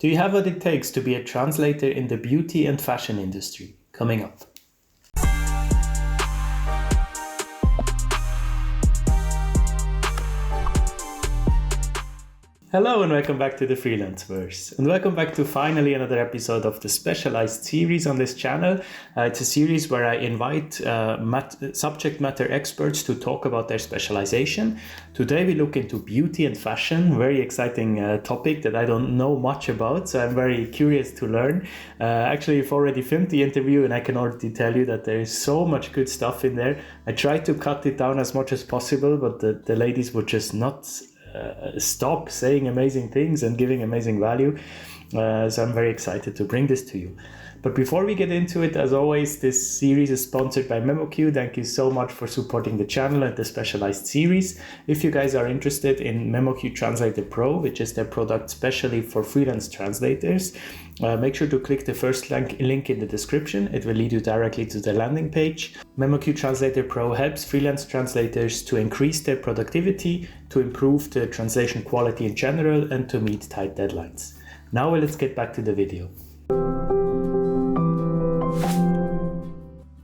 Do you have what it takes to be a translator in the beauty and fashion industry? Coming up. Hello and welcome back to the Freelance Verse, and welcome back to finally another episode of the Specialized series on this channel. It's a series where I invite subject matter experts to talk about their specialization. Today we look into beauty and fashion, very exciting topic that I don't know much about, so I'm very curious to learn. Actually, I've already filmed the interview and I can already tell you that there is so much good stuff in there. I tried to cut it down as much as possible, but the ladies would just not stop saying amazing things and giving amazing value. So I'm very excited to bring this to you. But before we get into it, as always, this series is sponsored by MemoQ. Thank you so much for supporting the channel and the Specialized series. If you guys are interested in MemoQ Translator Pro, which is their product specially for freelance translators, make sure to click the first link in the description. It will lead you directly to the landing page. MemoQ Translator Pro helps freelance translators to increase their productivity, to improve the translation quality in general, and to meet tight deadlines. Now let's get back to the video.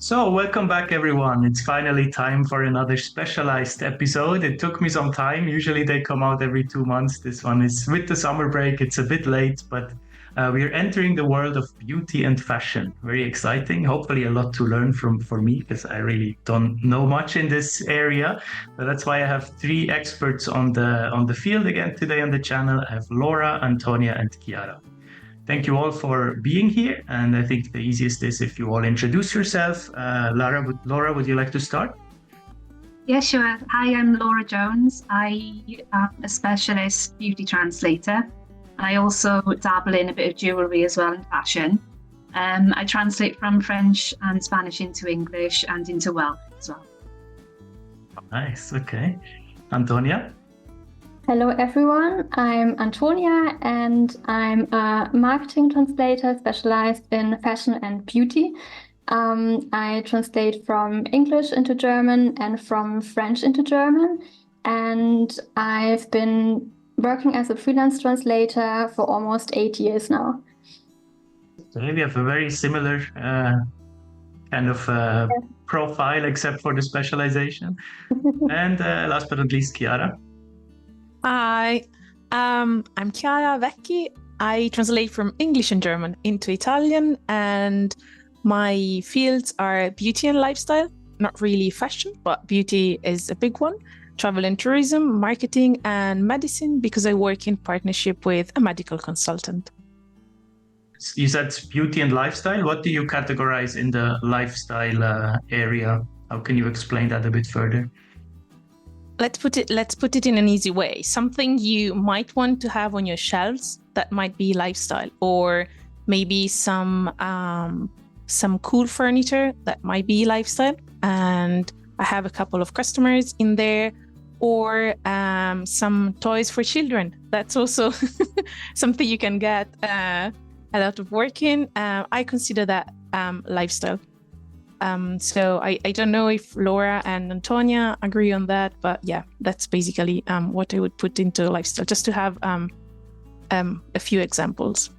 So welcome back everyone. It's finally time for another Specialized episode. It took me some time. Usually they come out every 2 months. This one is with the summer break. It's a bit late, but we're entering the world of beauty and fashion. Very exciting. Hopefully a lot to learn for me, because I really don't know much in this area. But that's why I have 3 experts on the field again today on the channel. I have Laura, Antonia, and Chiara. Thank you all for being here, and I think the easiest is if you all introduce yourself. Laura, would you like to start? Yeah, sure. Hi, I'm Laura Jones. I am a specialist beauty translator. I also dabble in a bit of jewellery as well in fashion. I translate from French and Spanish into English and into Welsh as well. Nice, okay. Antonia? Hello everyone, I'm Antonia and I'm a marketing translator specialized in fashion and beauty. I translate from English into German and from French into German, and I've been working as a freelance translator for almost 8 years now. So maybe have a very similar kind of profile except for the specialization. And last but not least, Chiara. Hi, I'm Chiara Vecchi. I translate from English and German into Italian, and my fields are beauty and lifestyle, not really fashion, but beauty is a big one, travel and tourism, marketing, and medicine, because I work in partnership with a medical consultant. You said beauty and lifestyle. What do you categorize in the lifestyle area? How can you explain that a bit further? Let's put it in an easy way. Something you might want to have on your shelves that might be lifestyle, or maybe some cool furniture that might be lifestyle. And I have a couple of customers in there, or some toys for children. That's also something you can get a lot of work in. I consider that lifestyle. So I don't know if Laura and Antonia agree on that, but yeah, that's basically what I would put into lifestyle, just to have a few examples.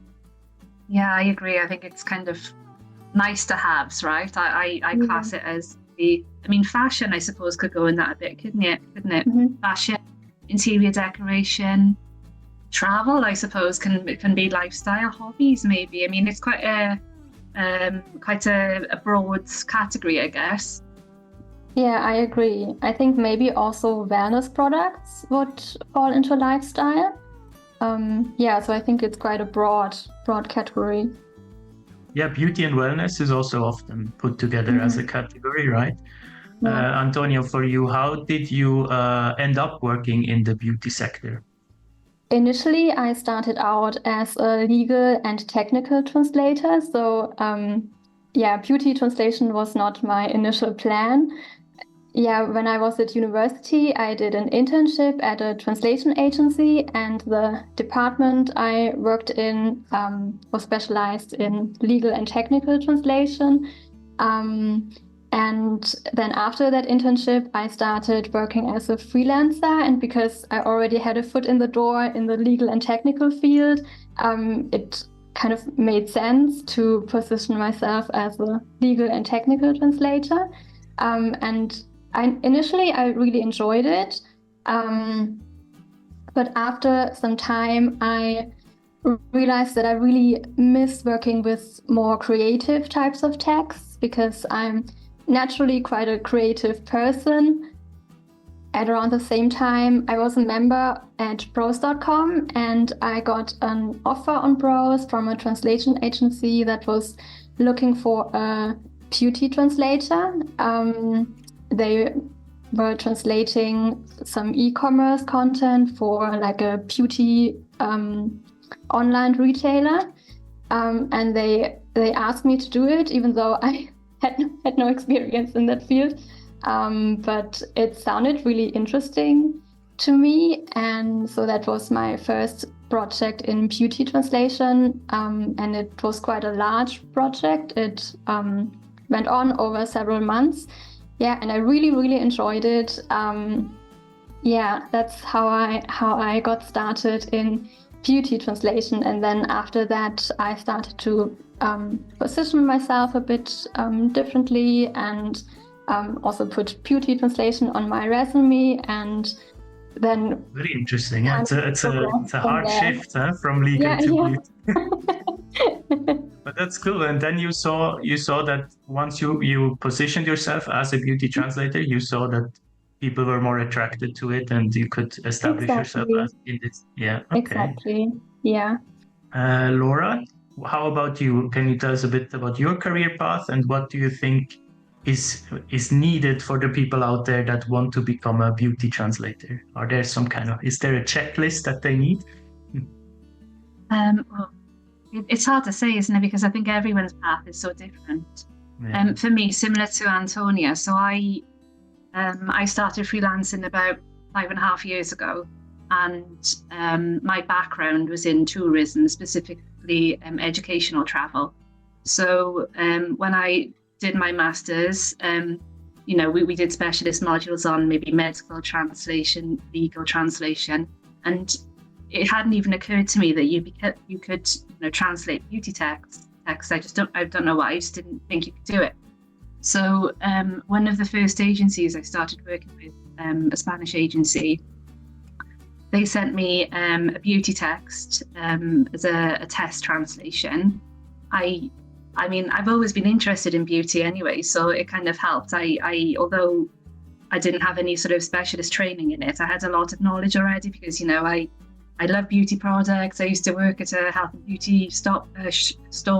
Yeah, I agree. I think it's kind of nice to haves, right? I class it as fashion, I suppose, could go in that a bit, couldn't it? Mm-hmm. Fashion, interior decoration, travel, I suppose, can be lifestyle, hobbies maybe. I mean, it's quite a broad category, I guess. Yeah, I agree. I think maybe also wellness products would fall into lifestyle. So I think it's quite a broad category. Yeah, beauty and wellness is also often put together as a category, right? Yeah. Antonio, for you, how did you end up working in the beauty sector? Initially, I started out as a legal and technical translator. So beauty translation was not my initial plan. Yeah, when I was at university, I did an internship at a translation agency, and the department I worked in was specialized in legal and technical translation. And then after that internship, I started working as a freelancer. And because I already had a foot in the door in the legal and technical field, it kind of made sense to position myself as a legal and technical translator. And initially I really enjoyed it. But after some time, I realized that I really miss working with more creative types of texts, because I'm naturally quite a creative person. At around the same time, I was a member at Probst.com, and I got an offer on Probst from a translation agency that was looking for a beauty translator. They were translating some e-commerce content for like a beauty online retailer, and they asked me to do it, even though I had no experience in that field. But it sounded really interesting to me, and so that was my first project in beauty translation, and it was quite a large project. It went on over several months. Yeah, and I really enjoyed it. Yeah, that's how I got started in beauty translation, and then after that I started to position myself a bit differently, and also put beauty translation on my resume, and then very interesting. Yeah, it's a hard shift from legal to beauty. But that's cool. And then you saw that once you positioned yourself as a beauty translator, you saw that people were more attracted to it, and you could establish yourself as in this. Yeah. Okay. Exactly. Yeah. Laura, how about you? Can you tell us a bit about your career path, and what do you think is needed for the people out there that want to become a beauty translator? Is there a checklist that they need? Well, it's hard to say, isn't it? Because I think everyone's path is so different. Yeah. For me, similar to Antonia, so I started freelancing about 5.5 years ago, and my background was in tourism, specifically educational travel. So when I did my master's, we did specialist modules on maybe medical translation, legal translation, and it hadn't even occurred to me that you could translate beauty text. I don't know why, I just didn't think you could do it. So one of the first agencies I started working with, a Spanish agency, they sent me a beauty text as a test translation. I mean, I've always been interested in beauty anyway, so it kind of helped. Although I didn't have any sort of specialist training in it, I had a lot of knowledge already, because I love beauty products. I used to work at a health and beauty store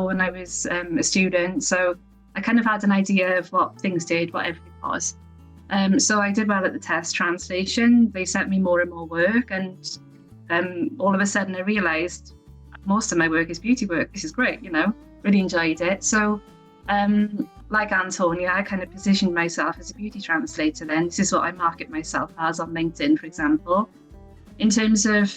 when I was a student, so I kind of had an idea of what things did, what everything was. So I did well at the test translation. They sent me more and more work, and all of a sudden I realised most of my work is beauty work. This is great, really enjoyed it. So like Antonia, I kind of positioned myself as a beauty translator then. This is what I market myself as on LinkedIn, for example. In terms of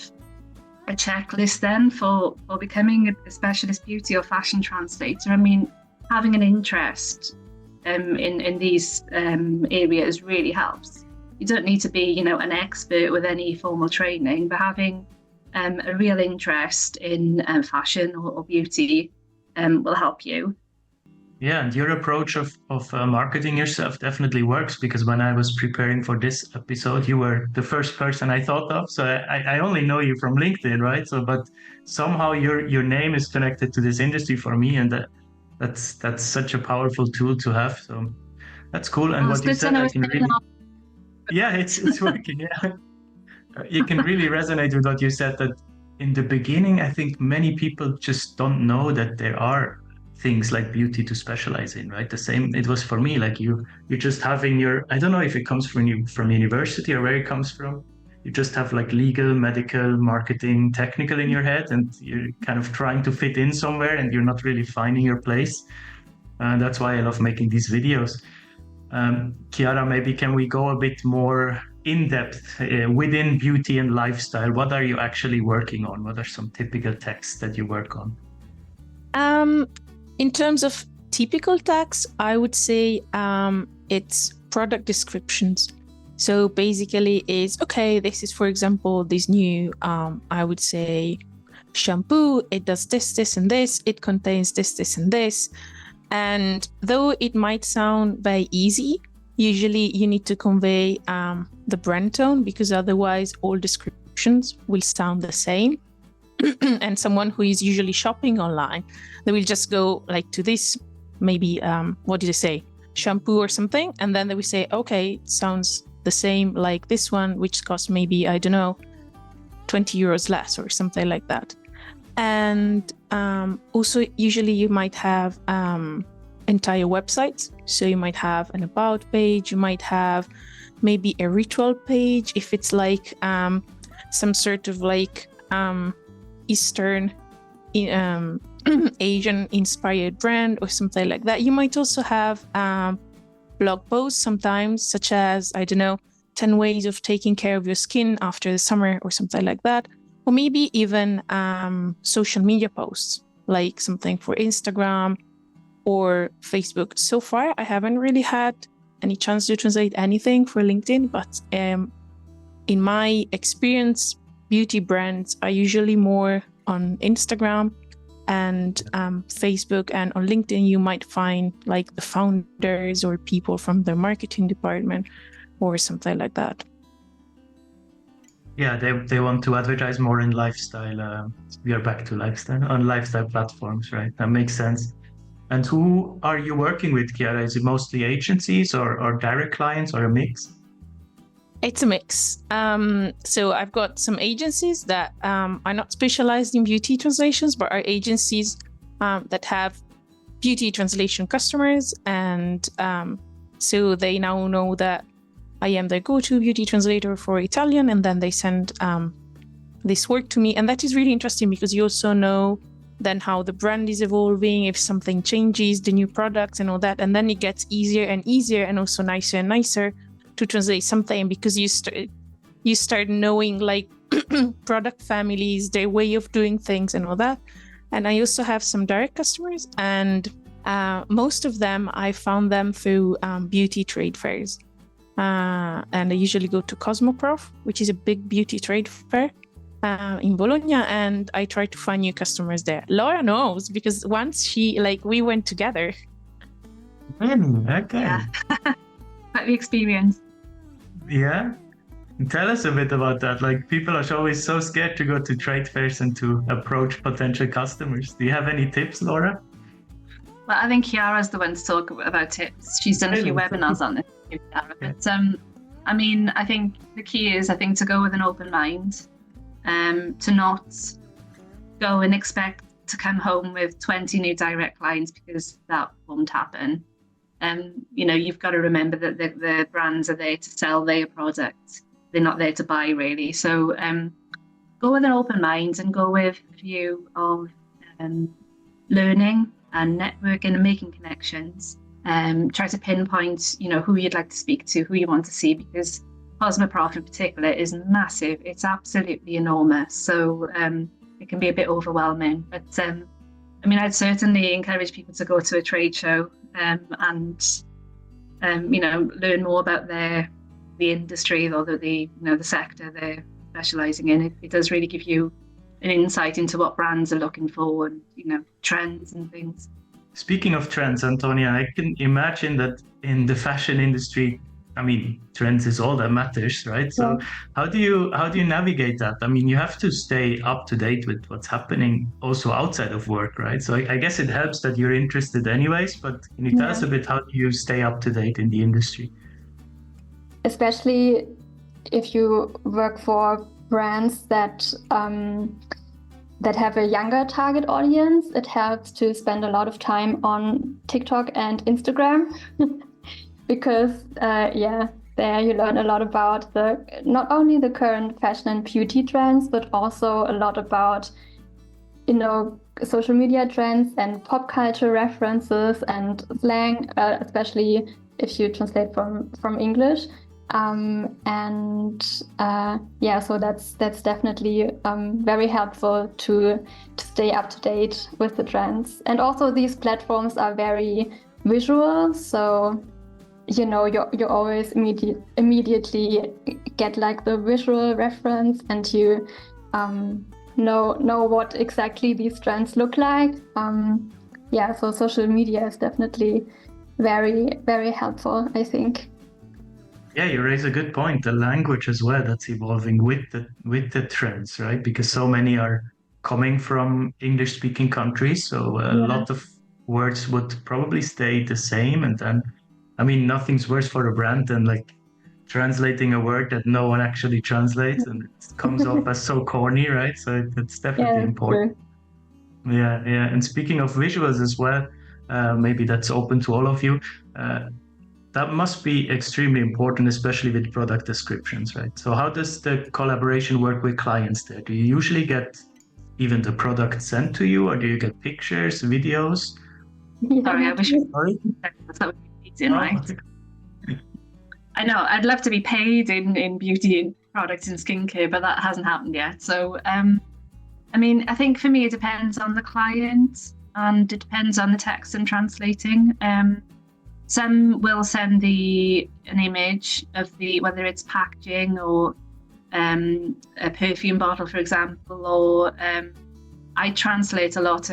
a checklist then for becoming a specialist beauty or fashion translator, I mean, having an interest in these areas really helps. You don't need to be, an expert with any formal training, but having a real interest in fashion or beauty will help you. Yeah, and your approach of marketing yourself definitely works, because when I was preparing for this episode, you were the first person I thought of. So I only know you from LinkedIn, right? So, but somehow your name is connected to this industry for me, and that's such a powerful tool to have. So that's cool. And what you said, I can really, it's working. Yeah, you can really resonate with what you said. That in the beginning, I think many people just don't know that there are things like beauty to specialize in, right? The same it was for me. Like you just having I don't know if it comes from university or where it comes from. You just have like legal, medical, marketing, technical in your head, and you're kind of trying to fit in somewhere, and you're not really finding your place. And that's why I love making these videos. Chiara, maybe can we go a bit more in depth within beauty and lifestyle? What are you actually working on? What are some typical texts that you work on? In terms of typical text, I would say it's product descriptions. So basically it's, okay, this is, for example, this new, I would say, shampoo, it does this, this, and this, it contains this, this, and this. And though it might sound very easy, usually you need to convey the brand tone, because otherwise all descriptions will sound the same. And someone who is usually shopping online, they will just go like to this, maybe, what did they say? Shampoo or something. And then they will say, okay, it sounds the same like this one, which costs maybe, I don't know, 20 euros less or something like that. And also usually you might have entire websites. So you might have an about page, you might have maybe a ritual page if it's like some sort of like Eastern Asian inspired brand or something like that. You might also have blog posts sometimes, such as, I don't know, 10 ways of taking care of your skin after the summer or something like that. Or maybe even social media posts, like something for Instagram or Facebook. So far, I haven't really had any chance to translate anything for LinkedIn, but in my experience, beauty brands are usually more on Instagram and Facebook, and on LinkedIn you might find like the founders or people from the marketing department or something like that. Yeah, they want to advertise more in lifestyle. We are back to lifestyle on lifestyle platforms, right? That makes sense. And who are you working with, Chiara? Is it mostly agencies or direct clients, or a mix? It's a mix. So I've got some agencies that are not specialized in beauty translations, but are agencies that have beauty translation customers. And so they now know that I am their go-to beauty translator for Italian, and then they send this work to me. And that is really interesting because you also know then how the brand is evolving, if something changes, the new products and all that. And then it gets easier and easier and also nicer and nicer to translate something, because you start knowing like product families, their way of doing things and all that. And I also have some direct customers, and most of them, I found them through beauty trade fairs. And I usually go to Cosmoprof, which is a big beauty trade fair in Bologna, and I try to find new customers there. Laura knows, because once we went together. Okay. Yeah. Quite the experience. Yeah. Tell us a bit about that. Like, people are always so scared to go to trade fairs and to approach potential customers. Do you have any tips, Laura? Well, I think Chiara's the one to talk about tips. She's done a few webinars on this, Chiara. But I mean, I think the key is, to go with an open mind, to not go and expect to come home with 20 new direct clients, because that won't happen. You've got to remember that the brands are there to sell their product. They're not there to buy, really. So go with an open mind and go with a view of learning and networking and making connections. Try to pinpoint, who you'd like to speak to, who you want to see, because Cosmoprof in particular is massive. It's absolutely enormous. So it can be a bit overwhelming. But I'd certainly encourage people to go to a trade show and learn more about the industry or the sector they're specializing in. It does really give you an insight into what brands are looking for and trends and things. Speaking of trends, Antonia, I can imagine that in the fashion industry, trends is all that matters, right? So how do you navigate that? You have to stay up to date with what's happening also outside of work, right? So I guess it helps that you're interested anyways, but can you tell us a bit, how do you stay up to date in the industry? Especially if you work for brands that have a younger target audience, it helps to spend a lot of time on TikTok and Instagram. Because there you learn a lot about not only the current fashion and beauty trends, but also a lot about social media trends and pop culture references and slang, especially if you translate from English. So that's definitely very helpful to stay up to date with the trends. And also these platforms are very visual, so you always immediately get like the visual reference, and you know what exactly these trends look like. So social media is definitely very, very helpful, I think. Yeah, you raise a good point. The language as well that's evolving with the trends, right? Because so many are coming from English-speaking countries, so a lot of words would probably stay the same. And then, I mean, nothing's worse for a brand than like translating a word that no one actually translates, and it comes off as so corny, right? So it's definitely important. True. Yeah. And speaking of visuals as well, maybe that's open to all of you. That must be extremely important, especially with product descriptions, right? So how does the collaboration work with clients there? Do you usually get even the product sent to you, or do you get pictures, videos? Sorry, I wish that's not right. I know, I'd love to be paid in beauty and products and skincare, but that hasn't happened yet. So, I mean, I think for me, it depends on the client and it depends on the text and translating. Some will send an image of whether it's packaging or a perfume bottle, for example, or I translate a lot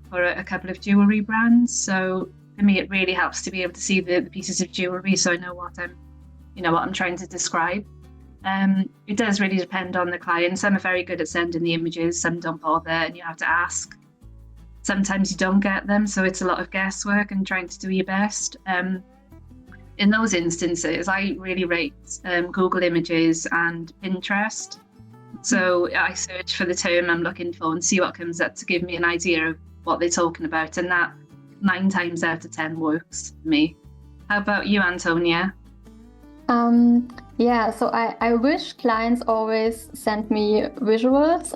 for a couple of jewelry brands. So for me, it really helps to be able to see the pieces of jewelry, so I know what I'm trying to describe. It does really depend on the client. Some are very good at sending the images, some don't bother, and you have to ask. Sometimes you don't get them, so it's a lot of guesswork and trying to do your best. In those instances, I really rate Google Images and Pinterest. So I search for the term I'm looking for and see what comes up to give me an idea of what they're talking about, and that 9 times out of 10 works for me. How about you, Antonia? So I wish clients always send me visuals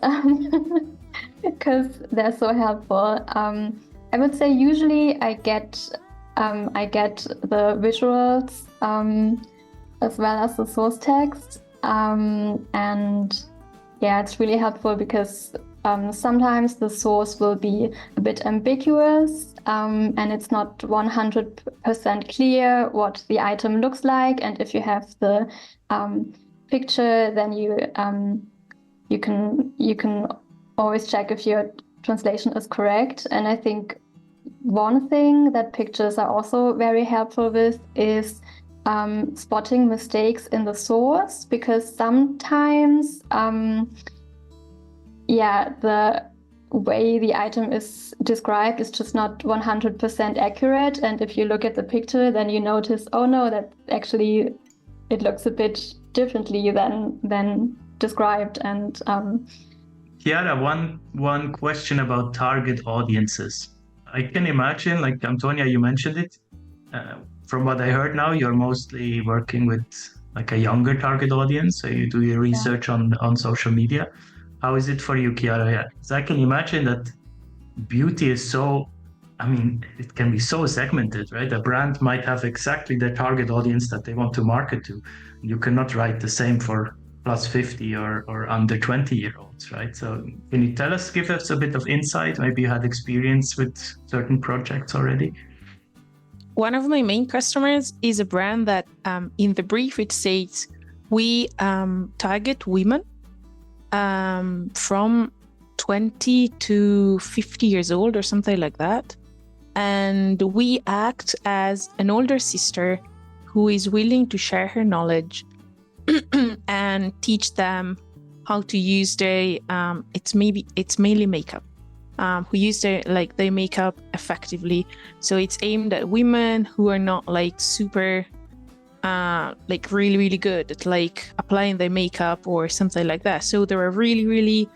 because they're so helpful. I would say usually I get the visuals as well as the source text, and it's really helpful because sometimes the source will be a bit ambiguous, and it's not 100% clear what the item looks like. And if you have the picture, then you can always check if your translation is correct. And I think one thing that pictures are also very helpful with is spotting mistakes in the source, because sometimes the way the item is described is just not 100% accurate. And if you look at the picture, then you notice, oh no, that actually it looks a bit differently than described. And Chiara, one question about target audiences. I can imagine, like Antonia, you mentioned it. From what I heard now, you're mostly working with like a younger target audience. So you do your research on social media. How is it for you, Chiara? Yeah, because I can imagine that beauty is it can be so segmented, right? A brand might have exactly the target audience that they want to market to. You cannot write the same for plus 50 or under 20-year-olds, right? So can you give us a bit of insight? Maybe you had experience with certain projects already. One of my main customers is a brand that in the brief it says we target women from 20 to 50 years old or something like that. And we act as an older sister who is willing to share her knowledge and teach them how to use their, it's mainly makeup, who use their makeup effectively. So it's aimed at women who are not like super really, really good at like applying their makeup or something like that. So there are really, really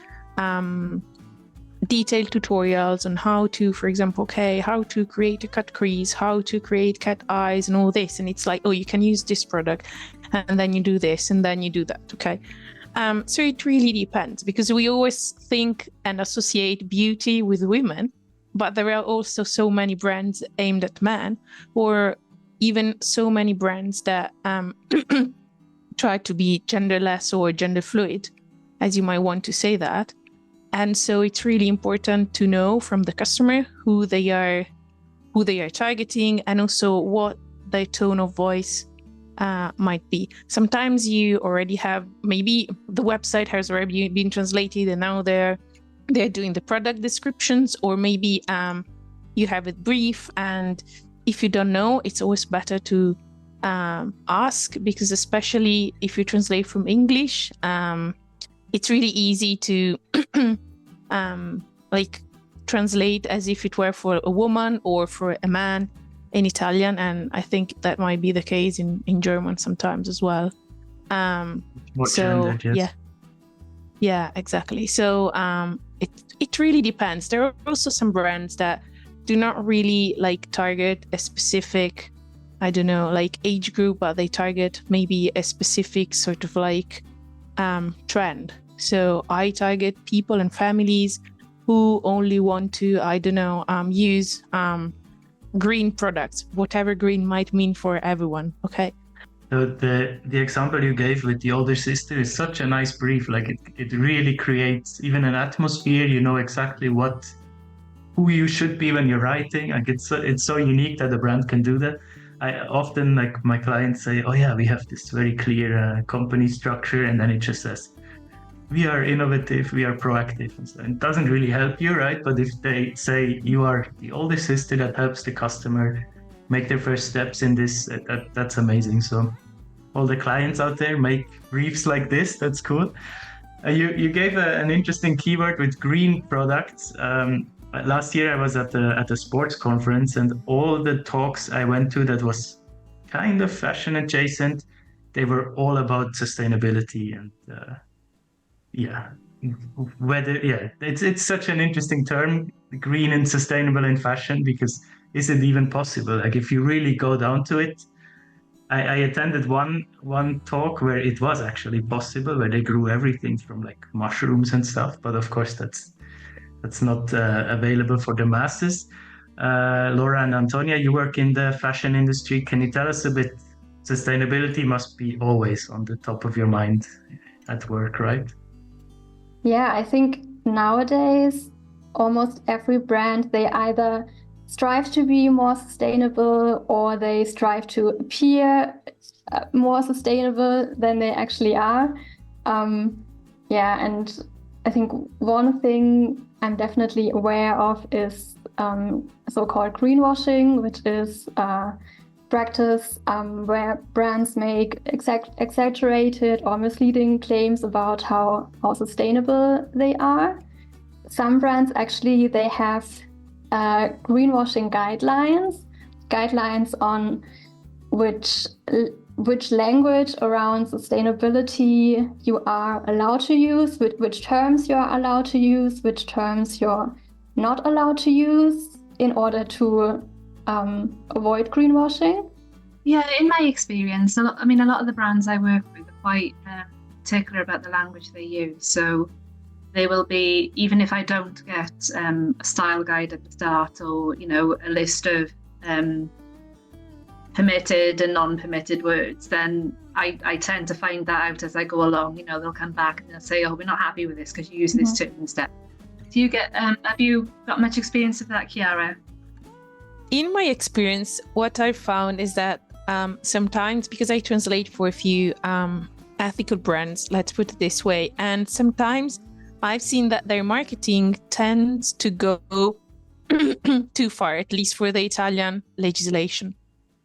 detailed tutorials on how to, for example, how to create a cut crease, how to create cat eyes and all this. And it's like, oh, you can use this product and then you do this and then you do that, okay? So it really depends, because we always think and associate beauty with women, but there are also so many brands aimed at men, or even so many brands that try to be genderless or gender fluid, as you might want to say that. And so it's really important to know from the customer who they are targeting, and also what their tone of voice might be. Sometimes you already have, maybe the website has already been translated and now they're they're doing the product descriptions, or maybe you have it brief, and if you don't know, it's always better to ask, because especially if you translate from English, it's really easy to like translate as if it were for a woman or for a man in Italian, and I think that might be the case in German sometimes as well. So yes. yeah, exactly. So it really depends. There are also some brands that do not really like target a specific, I don't know, like age group, but they target maybe a specific sort of like trend. So I target people and families who only want to, I don't know, use green products, whatever green might mean for everyone. Okay. So the example you gave with the older sister is such a nice brief. Like it really creates even an atmosphere. You know exactly who you should be when you're writing. Like it's so unique that a brand can do that. I often, like, my clients say, oh yeah, we have this very clear company structure, and then it just says, we are innovative, we are proactive. And so it doesn't really help you, right? But if they say you are the older sister that helps the customer make their first steps in this, that's amazing. So all the clients out there, make briefs like this. That's cool. You gave an interesting keyword with green products. Last year I was at a sports conference, and all the talks I went to that was kind of fashion adjacent, they were all about sustainability. And it's such an interesting term, green and sustainable in fashion, because is it even possible? Like, if you really go down to it, I attended one talk where it was actually possible, where they grew everything from like mushrooms and stuff, but of course that's not available for the masses. Laura and Antonia, you work in the fashion industry. Can you tell us a bit? Sustainability must be always on the top of your mind at work, right? Yeah, I think nowadays almost every brand, they either strive to be more sustainable or they strive to appear more sustainable than they actually are. And I think one thing I'm definitely aware of is so-called greenwashing, which is practice where brands make exaggerated or misleading claims about how sustainable they are. Some brands actually, they have greenwashing guidelines on which language around sustainability you are allowed to use, which terms you are allowed to use, which terms you're not allowed to use in order to avoid greenwashing. Yeah, in my experience, a lot of the brands I work with are quite particular about the language they use. So they will be, even if I don't get a style guide at the start, or a list of permitted and non-permitted words, then I tend to find that out as I go along. They'll come back and they'll say, oh, we're not happy with this because you use this term instead. Do you get have you got much experience of that, Chiara? In my experience, what I've found is that sometimes, because I translate for a few ethical brands, let's put it this way, and sometimes I've seen that their marketing tends to go too far, at least for the Italian legislation.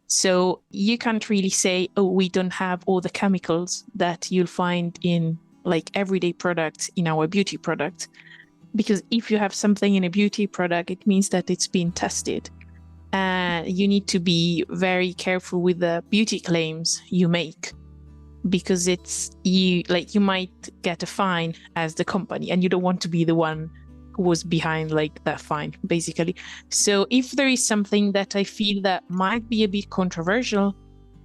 So you can't really say, oh, we don't have all the chemicals that you'll find in like everyday products in our beauty product. Because if you have something in a beauty product, it means that it's been tested. You need to be very careful with the beauty claims you make, because you might get a fine as the company, and you don't want to be the one who was behind like that fine, basically. So if there is something that I feel that might be a bit controversial,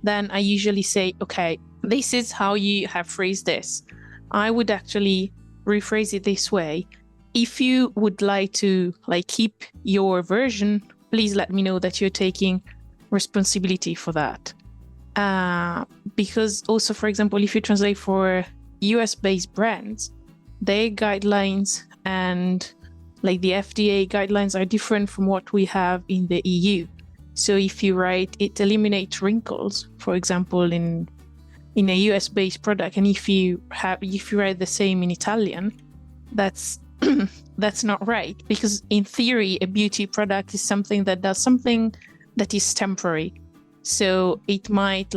then I usually say, okay, this is how you have phrased this. I would actually rephrase it this way. If you would like to keep your version, please let me know that you're taking responsibility for that. Because also, for example, if you translate for US-based brands, their guidelines and the FDA guidelines are different from what we have in the EU. So if you write, it eliminates wrinkles, for example, in a US-based product, and if you write the same in Italian, that's that's not right, because in theory, a beauty product is something that does something that is temporary. So it might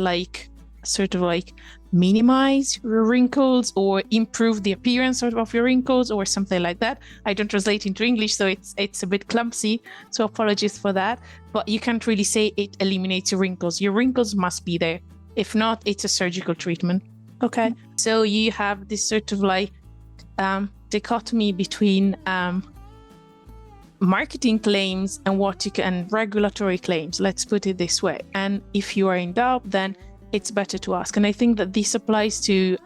sort of minimize your wrinkles or improve the appearance of your wrinkles or something like that. I don't translate into English, so it's a bit clumsy, so apologies for that. But you can't really say it eliminates your wrinkles. Your wrinkles must be there. If not, it's a surgical treatment. Okay. So you have this sort of dichotomy between marketing claims and regulatory claims, let's put it this way. And if you are in doubt, then it's better to ask. And I think that this applies to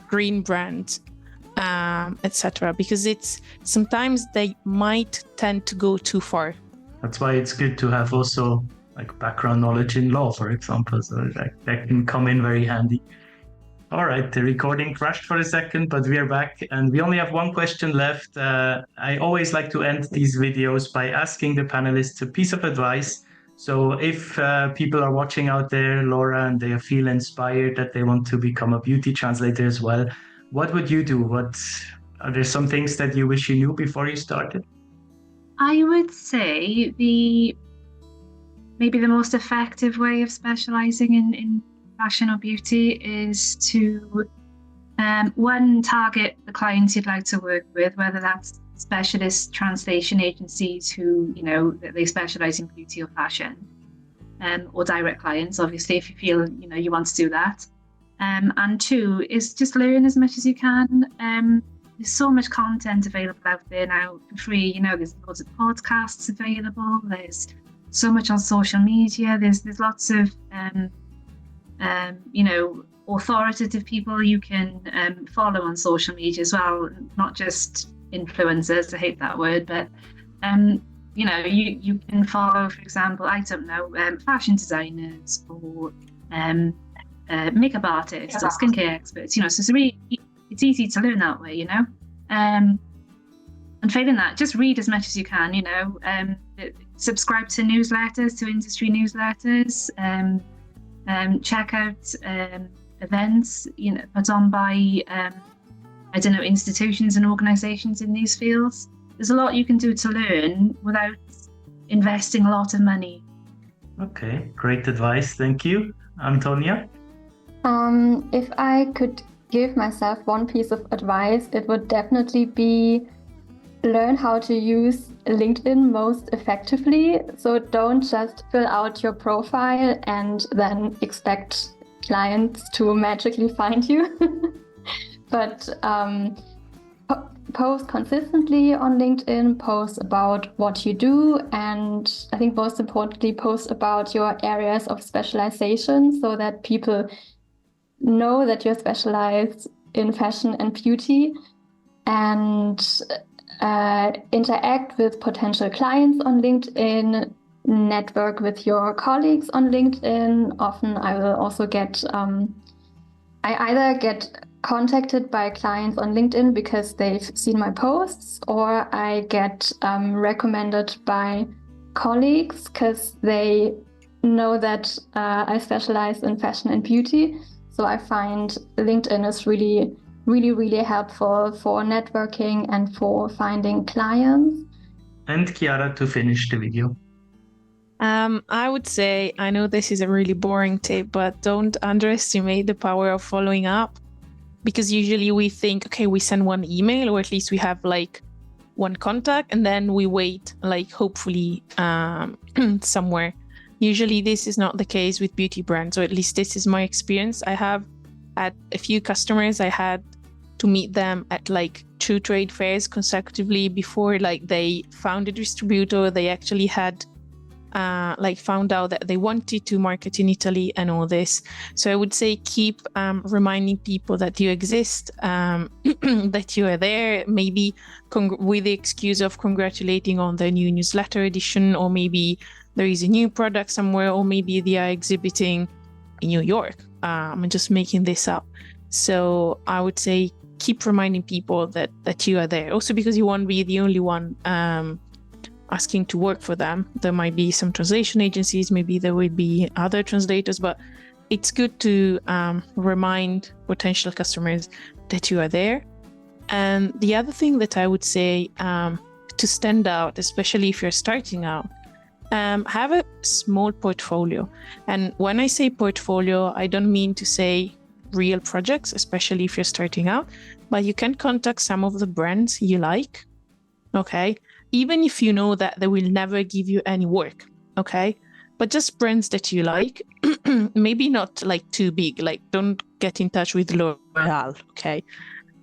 green brands, etc., because sometimes they might tend to go too far. That's why it's good to have also background knowledge in law, for example, so that can come in very handy. All right, the recording crashed for a second, but we are back and we only have one question left. I always like to end these videos by asking the panelists a piece of advice. So if people are watching out there, Laura, and they feel inspired that they want to become a beauty translator as well, what would you do? Are there some things that you wish you knew before you started? I would say maybe the most effective way of specializing in fashion or beauty is to one, target the clients you'd like to work with, whether that's specialist translation agencies who they specialize in beauty or fashion, or direct clients, obviously, if you feel you want to do that. And two is just learn as much as you can. There's so much content available out there now for free. There's loads of podcasts available. There's so much on social media. There's lots of authoritative people you can follow on social media as well, not just influencers. I hate that word, but you can follow, for example, fashion designers or makeup artists or skincare experts. So it's easy to learn that way. And failing that, just read as much as you can. Subscribe to newsletters, to industry newsletters. Check out events, put on by institutions and organisations in these fields. There's a lot you can do to learn without investing a lot of money. Okay, great advice. Thank you. Antonia? If I could give myself one piece of advice, it would definitely be learn how to use LinkedIn most effectively. So don't just fill out your profile and then expect clients to magically find you. But post consistently on LinkedIn, post about what you do, and I think most importantly, post about your areas of specialization so that people know that you're specialized in fashion and beauty, and interact with potential clients on LinkedIn, network with your colleagues on LinkedIn. Often I will also I either get contacted by clients on LinkedIn because they've seen my posts, or I get recommended by colleagues because they know that I specialize in fashion and beauty. So I find LinkedIn is really, really, really helpful for networking and for finding clients. And Chiara, to finish the video. I would say, I know this is a really boring tip, but don't underestimate the power of following up. Because usually we think, okay, we send one email, or at least we have one contact, and then we wait, hopefully somewhere. Usually this is not the case with beauty brands, or at least this is my experience. I have had a few customers, I had to meet them at 2 trade fairs consecutively before they found a distributor. They actually had found out that they wanted to market in Italy and all this. So I would say keep reminding people that you exist, that you are there, maybe with the excuse of congratulating on the new newsletter edition, or maybe there is a new product somewhere, or maybe they are exhibiting in New York. I'm just making this up. So I would say keep reminding people that you are there. Also because you won't be the only one asking to work for them. There might be some translation agencies, maybe there will be other translators, but it's good to remind potential customers that you are there. And the other thing that I would say to stand out, especially if you're starting out, have a small portfolio. And when I say portfolio, I don't mean to say real projects, especially if you're starting out, but you can contact some of the brands you like, okay? Even if you know that they will never give you any work, okay? But just brands that you like, maybe not like too big, like don't get in touch with L'Oreal, okay?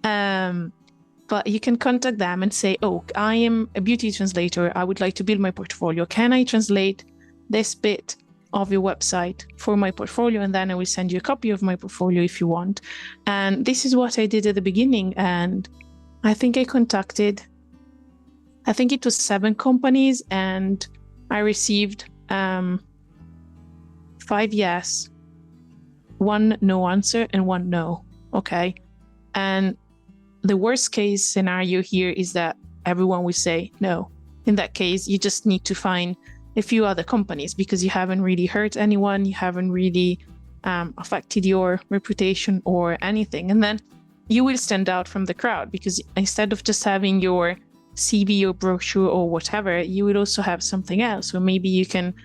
But you can contact them and say, oh, I am a beauty translator. I would like to build my portfolio. Can I translate this bit of your website for my portfolio? And then I will send you a copy of my portfolio if you want. And this is what I did at the beginning. And I think I contacted, I think it was 7 companies, and I received 5 yes, 1 no answer, and 1 no. Okay. And the worst case scenario here is that everyone will say no. In that case, you just need to find a few other companies because you haven't really hurt anyone, you haven't really affected your reputation or anything. And then you will stand out from the crowd because instead of just having your CV or brochure or whatever, you will also have something else. Or maybe you can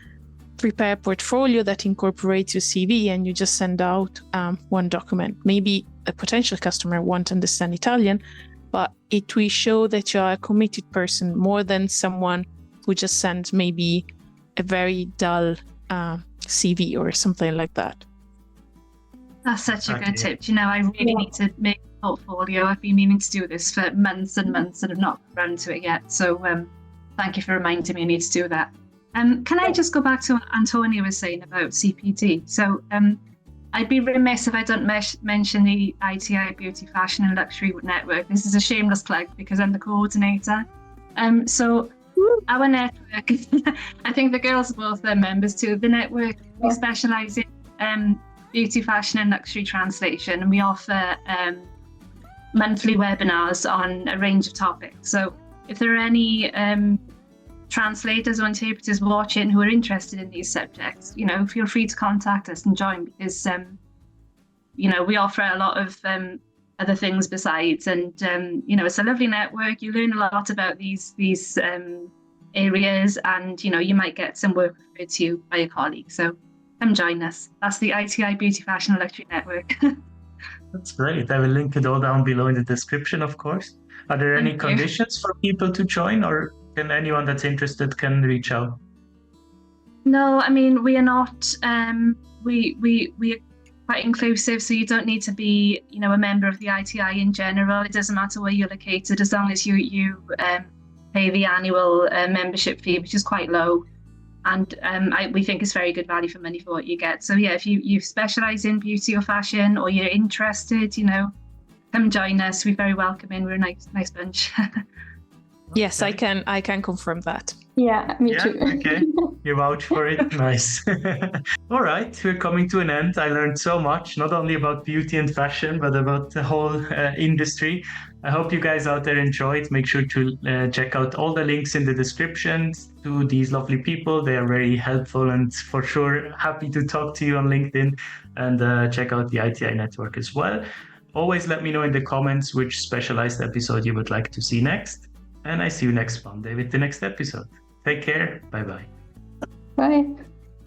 prepare a portfolio that incorporates your CV and you just send out 1 document. Maybe a potential customer won't understand Italian, but it will show that you're a committed person more than someone who just sends maybe a very dull CV or something like that. That's such a good tip. You know, I really need to make a portfolio. I've been meaning to do this for months and months and have not run to it yet. So thank you for reminding me I need to do that. Can I just go back to what Antonia was saying about CPD? So I'd be remiss if I don't mention the ITI Beauty, Fashion and Luxury Network. This is a shameless plug because I'm the coordinator. So our network, I think the girls are both members too. The network, we specialise in beauty, fashion and luxury translation, and we offer monthly webinars on a range of topics. So if there are any translators or interpreters watching who are interested in these subjects, you know, feel free to contact us and join because, you know, we offer a lot of other things besides, and you know, it's a lovely network. You learn a lot about these areas, and you know, you might get some work referred to you by a colleague. So come join us. That's the ITI Beauty, Fashion and Luxury Network. That's great. I will link it all down below in the description, of course. Are there any conditions for people to join, or can anyone that's interested can reach out? No, I mean, we are not, we are quite inclusive, so you don't need to be, you know, a member of the ITI in general. It doesn't matter where you're located, as long as you pay the annual membership fee, which is quite low. And we think it's very good value for money for what you get. So yeah, if you specialise in beauty or fashion, or you're interested, you know, come join us. We're very welcoming. We're a nice bunch. Yes, I can confirm that. Yeah, me too. Okay, you vouch for it. Nice. All right, we're coming to an end. I learned so much, not only about beauty and fashion, but about the whole industry. I hope you guys out there enjoyed. Make sure to check out all the links in the description to these lovely people. They are very helpful and for sure happy to talk to you on LinkedIn, and check out the ITI network as well. Always let me know in the comments which specialized episode you would like to see next. And I see you next Monday with the next episode. Take care. Bye-bye. Bye.